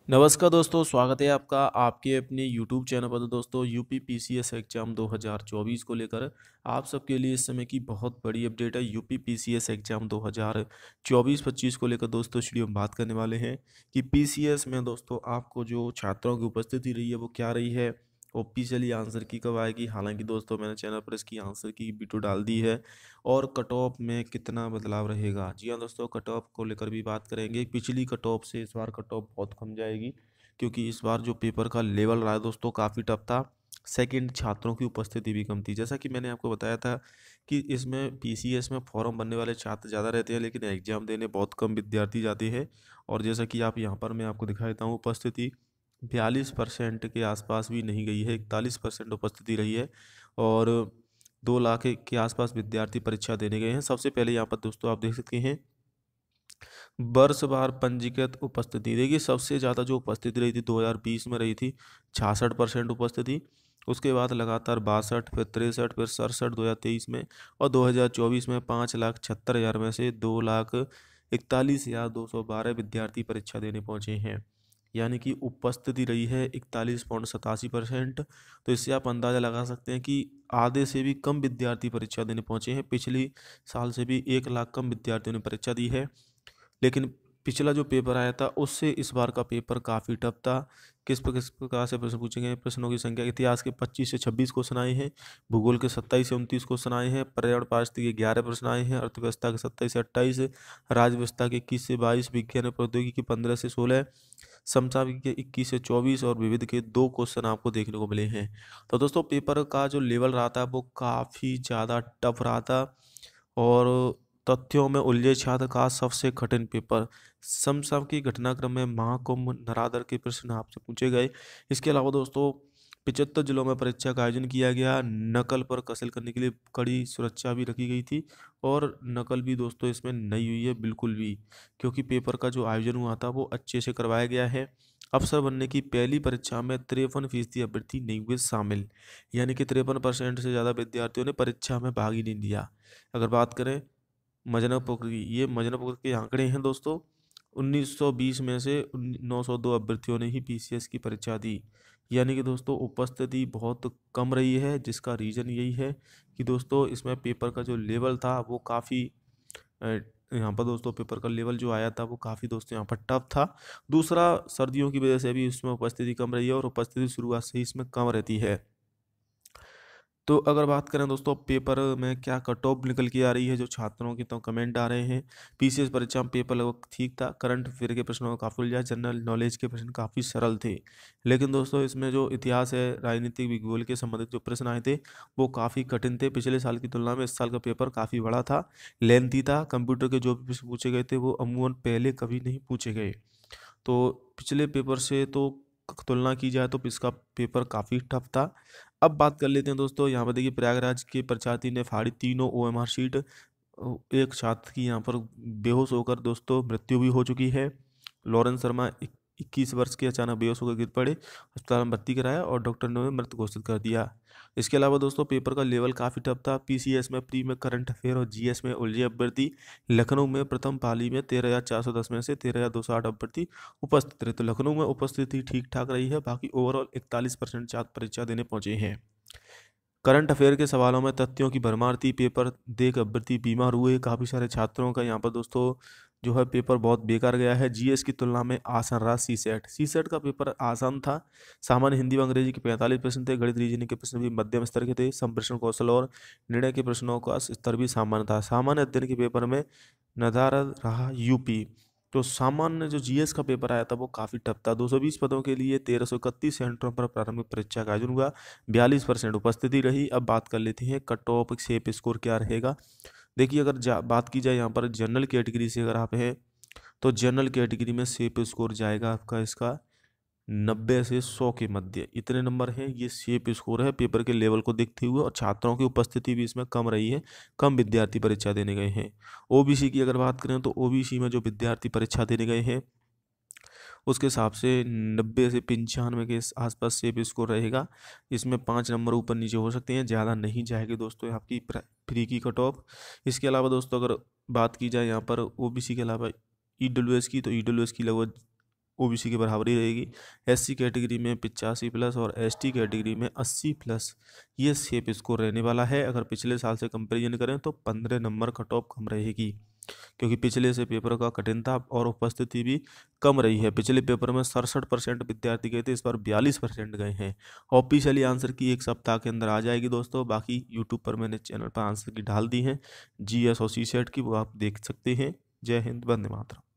नमस्कार दोस्तों, स्वागत है आपका आपके अपने यूट्यूब चैनल पर। तो दोस्तों यूपी पीसीएस एग्ज़ाम 2024 को लेकर आप सबके लिए इस समय की बहुत बड़ी अपडेट है। यूपी पीसीएस एग्ज़ाम 2024-25 को लेकर दोस्तों इस वीडियो में बात करने वाले हैं कि पीसीएस में दोस्तों आपको जो छात्रों की उपस्थिति रही है वो क्या रही है, ऑफिशियली आंसर की कब आएगी। हालांकि दोस्तों मैंने चैनल पर इसकी आंसर की वीडियो डाल दी है। और कट ऑफ में कितना बदलाव रहेगा, जी हाँ दोस्तों, कट ऑफ को लेकर भी बात करेंगे। पिछली कट ऑफ से इस बार कट ऑफ बहुत कम जाएगी, क्योंकि इस बार जो पेपर का लेवल रहा है दोस्तों काफ़ी टफ था। सेकंड, छात्रों की उपस्थिति भी कम थी। जैसा कि मैंने आपको बताया था कि इसमें पीसीएस में फॉर्म भरने वाले छात्र ज़्यादा रहते हैं, लेकिन एग्जाम देने बहुत कम विद्यार्थी जाते हैं। और जैसा कि आप यहाँ पर मैं आपको दिखा देता हूँ, उपस्थिति 42% के आसपास भी नहीं गई है, 41% उपस्थिति रही है। और 2 लाख के आसपास विद्यार्थी परीक्षा देने गए हैं। सबसे पहले यहाँ पर दोस्तों आप देख सकते हैं वर्षवार पंजीकृत उपस्थिति। देखिए सबसे ज़्यादा जो उपस्थिति रही थी 2020 में रही थी 66% उपस्थिति। उसके बाद लगातार 62, फिर 63, फिर 67 2023 में, और 2024 में 5,76,000 में से 2,41,212 विद्यार्थी परीक्षा देने पहुँचे हैं। यानी कि उपस्थिति रही है 41.87%। तो इससे आप अंदाज़ा लगा सकते हैं कि आधे से भी कम विद्यार्थी परीक्षा देने पहुँचे हैं। पिछली साल से भी 1 लाख कम विद्यार्थियों ने परीक्षा दी है। लेकिन पिछला जो पेपर आया था उससे इस बार का पेपर काफ़ी टफ था। किस प्रकार से प्रश्न पूछे गए? प्रश्नों की संख्या इतिहास के 25 से 26 क्वेश्चन आए हैं, भूगोल के 27 से 29 क्वेश्चन आए हैं, पर्यावरण पारिस्थितिकी के 11 प्रश्न आए हैं, अर्थव्यवस्था के 27 से 28, राज्य व्यवस्था के 21 से 22, विज्ञान और प्रौद्योगिकी 15 से 16, समसामयिक के 21 से 24 और विविध के 2 क्वेश्चन आपको देखने को मिले हैं। तो दोस्तों पेपर का जो लेवल रहा था वो काफ़ी ज़्यादा टफ रहा था। और तथ्यों में उलझे छात्र का सबसे कठिन पेपर। समसामयिक घटनाक्रम में महाकुंभ, नरादर के प्रश्न आपसे पूछे गए। इसके अलावा दोस्तों 75 जिलों में परीक्षा का आयोजन किया गया। नकल पर कसर करने के लिए कड़ी सुरक्षा भी रखी गई थी। और नकल भी दोस्तों इसमें नहीं हुई है बिल्कुल भी, क्योंकि पेपर का जो आयोजन हुआ था वो अच्छे से करवाया गया है। अफसर बनने की पहली परीक्षा में 53% अभ्यर्थी नहीं हुए शामिल, यानी कि 53% से ज़्यादा विद्यार्थियों ने परीक्षा में भाग ही नहीं लिया। अगर बात करें मजनूपुर की, ये मजनूपुर के आंकड़े हैं दोस्तों। 1920 में से 902 अभ्यर्थियों ने ही पीसीएस की परीक्षा दी। यानी कि दोस्तों उपस्थिति बहुत कम रही है, जिसका रीज़न यही है कि दोस्तों इसमें पेपर का जो लेवल था वो काफ़ी यहाँ पर दोस्तों पेपर का लेवल जो आया था वो काफ़ी दोस्तों यहाँ पर टफ था। दूसरा, सर्दियों की वजह से भी इसमें उपस्थिति कम रही है, और उपस्थिति शुरुआत से ही इसमें कम रहती है। तो अगर बात करें दोस्तों पेपर में क्या कट ऑफ निकल के आ रही है जो छात्रों की, तो कमेंट आ रहे हैं पीसीएस परीक्षा में पेपर लगभग ठीक था। करंट अफेयर के प्रश्नों का काफ़ी उलझा, जनरल नॉलेज के प्रश्न काफ़ी सरल थे। लेकिन दोस्तों इसमें जो इतिहास है, राजनीतिक विज्ञान के संबंधित जो प्रश्न आए थे वो काफ़ी कठिन थे। पिछले साल की तुलना में इस साल का पेपर काफ़ी बड़ा था, लेंथी था। कंप्यूटर के जो भी प्रश्न पूछे गए थे वो अमूमन पहले कभी नहीं पूछे गए। तो पिछले पेपर से तो तुलना की जाए तो इसका पेपर काफ़ी टफ था। अब बात कर लेते हैं दोस्तों, यहाँ पर देखिए प्रयागराज के परीक्षार्थी ने फाड़ी तीनों ओएमआर शीट। एक छात्र की यहाँ पर बेहोश होकर दोस्तों मृत्यु भी हो चुकी है। लॉरेंस शर्मा 21 वर्ष के अचानक बेहोश होकर गिर पड़े, अस्पताल में भर्ती कराया और डॉक्टर ने उन्हें मृत घोषित कर दिया। इसके अलावा दोस्तों पेपर का लेवल काफ़ी टफ था। पीसीएस में प्री में करंट अफेयर और जीएस में उलझे अभ्यर्थी। लखनऊ में प्रथम पाली में 13,410 में से 13,208 अभ्यर्थी उपस्थित रहे। तो लखनऊ में उपस्थिति ठीक ठाक रही है, बाकी ओवरऑल 41% छात्र परीक्षा देने पहुंचे हैं। करंट अफेयर के सवालों में तथ्यों की भरमार थी। पेपर देख अभ्यर्थी बीमार हुए। काफ़ी सारे छात्रों का यहाँ पर दोस्तों जो है पेपर बहुत बेकार गया है। जीएस की तुलना में आसान रहा सीसेट का पेपर आसान था। सामान्य हिंदी व अंग्रेजी के 45 प्रश्न थे। गणित रीजनिंग के प्रश्न भी मध्यम स्तर के थे। संप्रेषण कौशल और निर्णय के प्रश्नों का स्तर भी सामान्य था। सामान्य अध्ययन के पेपर में नदारद रहा यूपी। तो सामान्य जो जीएस का पेपर आया था वो काफ़ी टफ था। 220 पदों के लिए 1331 सेंटरों पर प्रारंभिक परीक्षा का आयोजन हुआ। 42% उपस्थिति रही। अब बात कर लेते हैं कट ऑफ शेप स्कोर क्या रहेगा। देखिए अगर बात की जाए यहाँ पर जनरल कैटेगरी से, अगर आप हैं तो जनरल कैटेगरी में शेप स्कोर जाएगा आपका इसका 90 से 100 के मध्य, इतने नंबर हैं। ये शेप स्कोर है पेपर के लेवल को देखते हुए, और छात्रों की उपस्थिति भी इसमें कम रही है, कम विद्यार्थी परीक्षा देने गए हैं। ओबीसी की अगर बात करें तो ओबीसी में जो विद्यार्थी परीक्षा देने गए हैं उसके हिसाब से 90 से 95 के आसपास सेफ स्कोर रहेगा। इसमें 5 नंबर ऊपर नीचे हो सकते हैं, ज़्यादा नहीं जाएगी दोस्तों आपकी प्री की कट ऑफ। इसके अलावा दोस्तों अगर बात की जाए यहाँ पर ओबीसी के अलावा ईडब्ल्यूएस की, तो ईडब्ल्यूएस की लगभग ओबीसी के बराबरी रहेगी। एससी कैटेगरी में 85+ और एसटी कैटेगरी में 80+, ये सेफ स्कोर रहने वाला है। अगर पिछले साल से कंपेरिजन करें तो 15 नंबर कट ऑफ कम रहेगी, क्योंकि पिछले से पेपर का कठिनता और उपस्थिति भी कम रही है। पिछले पेपर में 67% विद्यार्थी गए थे, इस बार 42% गए हैं। ऑफिशियली आंसर की एक सप्ताह के अंदर आ जाएगी दोस्तों। बाकी यूट्यूब पर मैंने चैनल पर आंसर की डाल दी हैं, जीएस और सीसेट की, वो आप देख सकते हैं। जय हिंद, वंदे मातरम।